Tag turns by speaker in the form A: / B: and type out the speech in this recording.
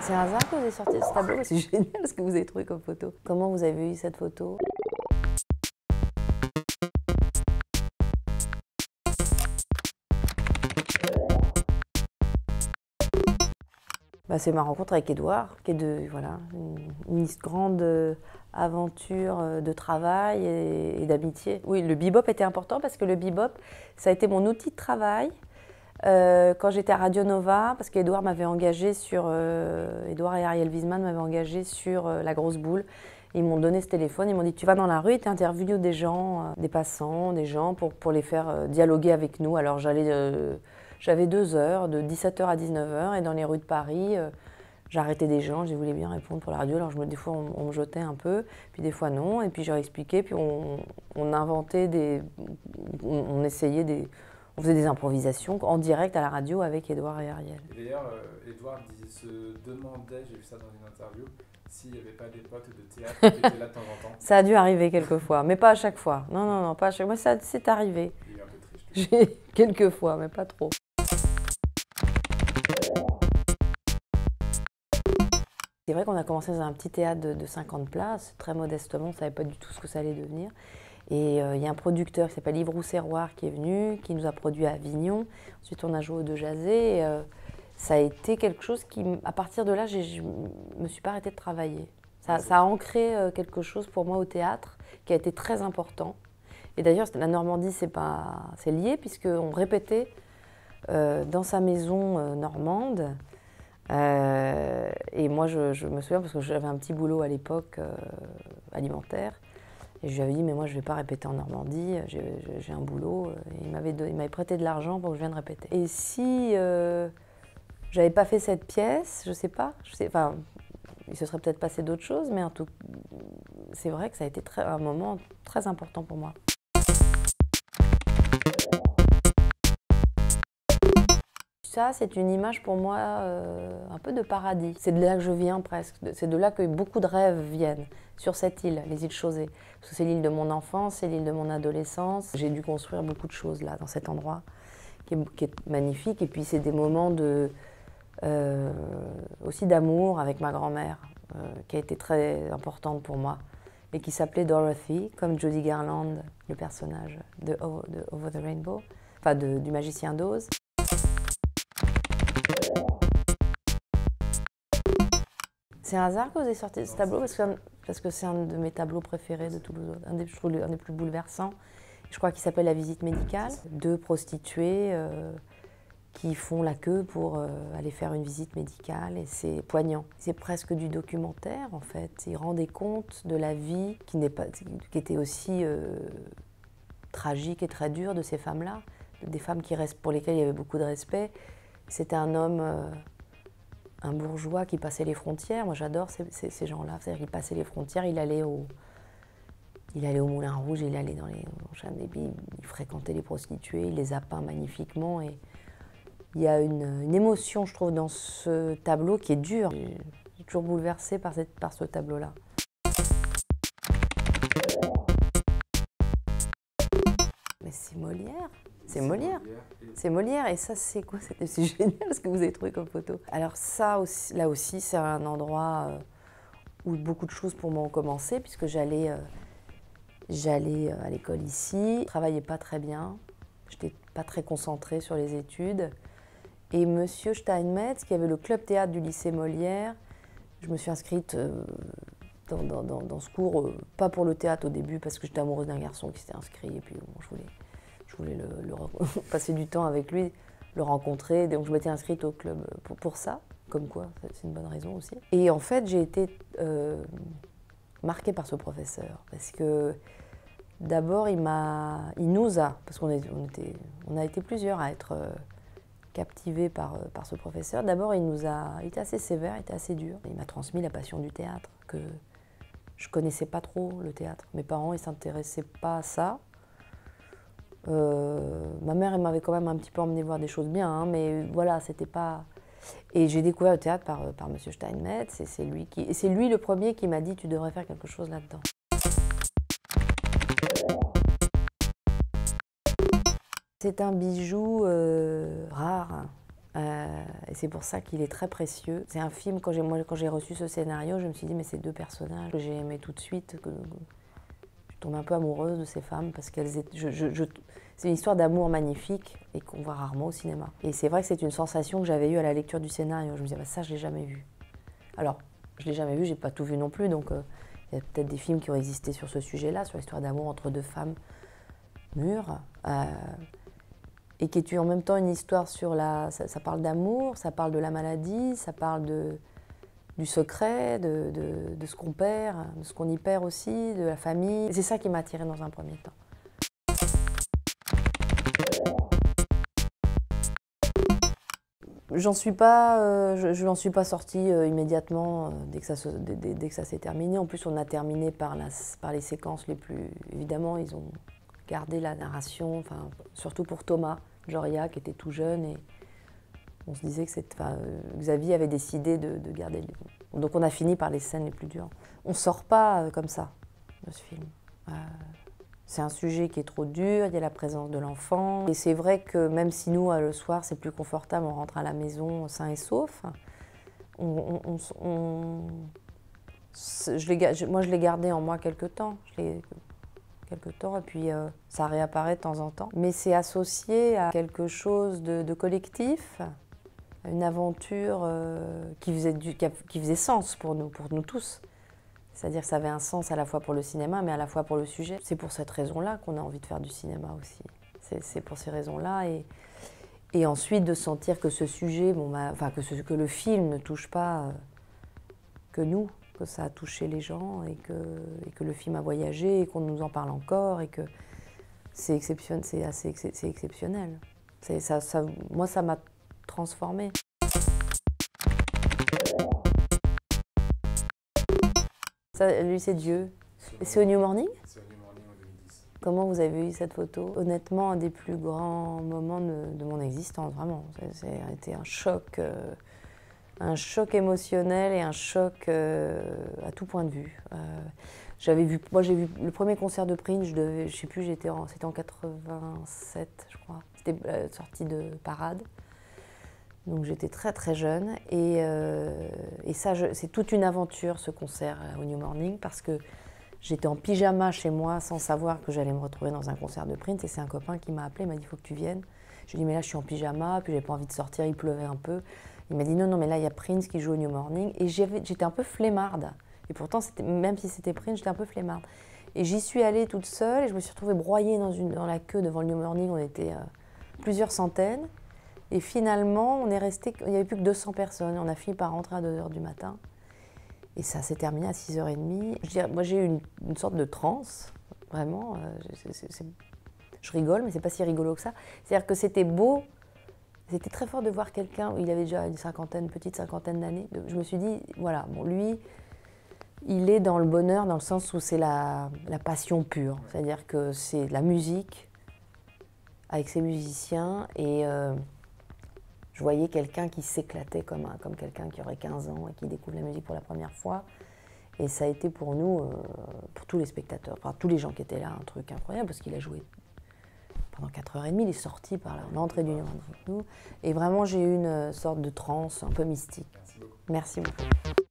A: C'est un hasard que vous avez sorti ce tableau, c'est génial ce que vous avez trouvé comme photo. Comment vous avez eu cette photo? Bah, c'est ma rencontre avec Édouard, qui est voilà, une grande aventure de travail et d'amitié. Oui, le bebop était important parce que le bebop, ça a été mon outil de travail quand j'étais à Radio Nova, parce qu'Édouard m'avait engagé sur, Édouard et Ariel Wiesman m'avaient engagé sur La Grosse Boule. Ils m'ont donné ce téléphone, ils m'ont dit tu vas dans la rue et tu interviews des gens, des passants, des gens pour les faire dialoguer avec nous. Alors j'avais 2 heures, de 17h à 19h, et dans les rues de Paris, j'arrêtais des gens, je voulais bien répondre pour la radio. Alors des fois on me jetait un peu, puis des fois non, et puis j'ai expliqué, puis on inventait on essayait on faisait des improvisations en direct à la radio avec Édouard et Ariel.
B: D'ailleurs, Édouard se demandait, j'ai vu ça dans une interview, s'il n'y avait pas des potes de théâtre qui étaient là de temps en temps.
A: Ça a dû arriver quelques fois, mais pas à chaque fois. Non, non, non, pas à chaque fois. Ça, c'est arrivé.
B: Il est un peu triste.
A: Quelques fois, mais pas trop. C'est vrai qu'on a commencé dans un petit théâtre de 50 places, très modestement, on ne savait pas du tout ce que ça allait devenir. Et il y a un producteur qui s'appelle Yves Rousserroir qui est venu, qui nous a produit à Avignon. Ensuite, on a joué au De Jazé. Ça a été quelque chose qui, à partir de là, je ne me suis pas arrêtée de travailler. Ça a ancré quelque chose pour moi au théâtre qui a été très important. Et d'ailleurs, la Normandie, c'est lié, puisqu'on répétait dans sa maison normande. Et moi, je me souviens, parce que j'avais un petit boulot à l'époque alimentaire, et je lui avais dit, mais moi, je ne vais pas répéter en Normandie, j'ai un boulot. Et il m'avait prêté de l'argent pour que je vienne répéter. Et si j'avais pas fait cette pièce, je sais pas, enfin, il se serait peut-être passé d'autres choses, mais en tout, c'est vrai que ça a été un moment très important pour moi. Ça, c'est une image pour moi un peu de paradis. C'est de là que je viens presque. C'est de là que beaucoup de rêves viennent, sur cette île, les îles Chausey. Parce que c'est l'île de mon enfance, c'est l'île de mon adolescence. J'ai dû construire beaucoup de choses là, dans cet endroit, qui est magnifique. Et puis c'est des moments aussi d'amour avec ma grand-mère, qui a été très importante pour moi. Et qui s'appelait Dorothy, comme Judy Garland, le personnage de Over the Rainbow, enfin du Magicien d'Oz. C'est un hasard que vous avez sorti ce tableau parce que c'est un de mes tableaux préférés de Toulouse, un des plus bouleversants. Je crois qu'il s'appelle La visite médicale. 2 prostituées qui font la queue pour aller faire une visite médicale, et c'est poignant. C'est presque du documentaire en fait. Il rend des comptes de la vie qui était aussi tragique et très dure de ces femmes-là, des femmes pour lesquelles il y avait beaucoup de respect. C'était un homme, un bourgeois qui passait les frontières. Moi j'adore ces gens-là, c'est-à-dire qu'il passait les frontières, il allait au Moulin Rouge, il allait dans les il fréquentait les prostituées, il les a peints magnifiquement. Et il y a une émotion, je trouve, dans ce tableau qui est dur. Je suis toujours bouleversée par ce tableau-là. Mais c'est Molière. C'est Molière. C'est Molière. Et ça, c'est quoi? C'est génial ce que vous avez trouvé comme photo. Alors ça, aussi, là aussi, c'est un endroit où beaucoup de choses pour moi ont commencé, puisque j'allais à l'école ici. Je ne travaillais pas très bien. Je n'étais pas très concentrée sur les études. Et monsieur Steinmetz, qui avait le club théâtre du lycée Molière, je me suis inscrite dans ce cours, pas pour le théâtre au début, parce que j'étais amoureuse d'un garçon qui s'était inscrit, et puis bon, je voulais passer du temps avec lui, le rencontrer, donc je m'étais inscrite au club pour ça, comme quoi, c'est une bonne raison aussi. Et en fait, j'ai été marquée par ce professeur, parce que d'abord, parce qu'on a été plusieurs à être captivés par ce professeur. D'abord, il était assez sévère, il était assez dur. Il m'a transmis la passion du théâtre, que je ne connaissais pas trop le théâtre. Mes parents, ils ne s'intéressaient pas à ça. Ma mère, elle m'avait quand même un petit peu emmené voir des choses bien, hein, mais voilà, c'était pas... Et j'ai découvert le théâtre par M. Steinmetz, et c'est lui le premier qui m'a dit « tu devrais faire quelque chose là-dedans ». C'est un bijou rare, Et c'est pour ça qu'il est très précieux. C'est un film, quand j'ai reçu ce scénario, je me suis dit, mais ces deux personnages que j'ai aimés tout de suite, que je tombe un peu amoureuse de ces femmes, parce qu'elles étaient... c'est une histoire d'amour magnifique et qu'on voit rarement au cinéma. Et c'est vrai que c'est une sensation que j'avais eue à la lecture du scénario. Je me disais, bah, ça, je ne l'ai jamais vu. Alors, je ne l'ai jamais vu, je n'ai pas tout vu non plus, donc il y a peut-être des films qui ont existé sur ce sujet-là, sur l'histoire d'amour entre deux femmes mûres. Et qui est en même temps une histoire sur la... Ça parle d'amour, ça parle de la maladie, ça parle du secret, de ce qu'on perd, de ce qu'on y perd aussi, de la famille. C'est ça qui m'a attirée dans un premier temps. J'en suis pas, je n'en suis pas sortie immédiatement dès que ça s'est terminé. En plus, on a terminé par les séquences les plus... Évidemment, ils ont gardé la narration, enfin, surtout pour Thomas Joria, qui était tout jeune. Et on se disait que Xavier avait décidé de garder... Donc on a fini par les scènes les plus dures. On ne sort pas comme ça de ce film. C'est un sujet qui est trop dur, il y a la présence de l'enfant. Et c'est vrai que même si nous, le soir, c'est plus confortable, on rentre à la maison sain et sauf, moi, je l'ai gardé en moi quelque temps. Et puis ça réapparaît de temps en temps. Mais c'est associé à quelque chose de collectif, à une aventure qui faisait sens pour nous tous. C'est-à-dire que ça avait un sens à la fois pour le cinéma, mais à la fois pour le sujet. C'est pour cette raison-là qu'on a envie de faire du cinéma aussi. C'est pour ces raisons-là. Et ensuite de sentir que ce sujet, que le film ne touche pas que nous, que ça a touché les gens et que le film a voyagé et qu'on nous en parle encore et que c'est exceptionnel. Moi, ça m'a transformée. Ça, lui, c'est Dieu. Et c'est au New Morning?
B: C'est au New Morning en 2010.
A: Comment vous avez eu cette photo? Honnêtement, un des plus grands moments de mon existence, vraiment. Ça a été un choc émotionnel et un choc à tout point de vue. Moi, j'ai vu le premier concert de Prince, je sais plus, c'était en 87, je crois. C'était la sortie de Parade. Donc j'étais très très jeune et ça, c'est toute une aventure ce concert au New Morning parce que j'étais en pyjama chez moi sans savoir que j'allais me retrouver dans un concert de Prince et c'est un copain qui m'a appelé, il m'a dit il faut que tu viennes. J'ai dit mais là je suis en pyjama, puis j'avais pas envie de sortir, il pleuvait un peu. Il m'a dit non mais là il y a Prince qui joue au New Morning et j'étais un peu flemmarde. Et pourtant même si c'était Prince, j'étais un peu flemmarde. Et j'y suis allée toute seule et je me suis retrouvée broyée dans la queue devant le New Morning, on était plusieurs centaines. Et finalement, il n'y avait plus que 200 personnes. On a fini par rentrer à 2h du matin. Et ça s'est terminé à 6h30. Moi, j'ai eu une sorte de transe, vraiment. Je rigole, mais c'est pas si rigolo que ça. C'est-à-dire que c'était beau. C'était très fort de voir quelqu'un, il avait déjà une petite cinquantaine d'années. Je me suis dit, voilà, bon, lui, il est dans le bonheur, dans le sens où c'est la passion pure. C'est-à-dire que c'est de la musique avec ses musiciens et... je voyais quelqu'un qui s'éclatait comme quelqu'un qui aurait 15 ans et qui découvre la musique pour la première fois. Et ça a été pour nous, pour tous les spectateurs, enfin tous les gens qui étaient là, un truc incroyable parce qu'il a joué pendant 4h30, il est sorti par l'entrée du New Morning avec nous. Et vraiment, j'ai eu une sorte de transe un peu mystique.
B: Merci beaucoup.
A: Merci beaucoup.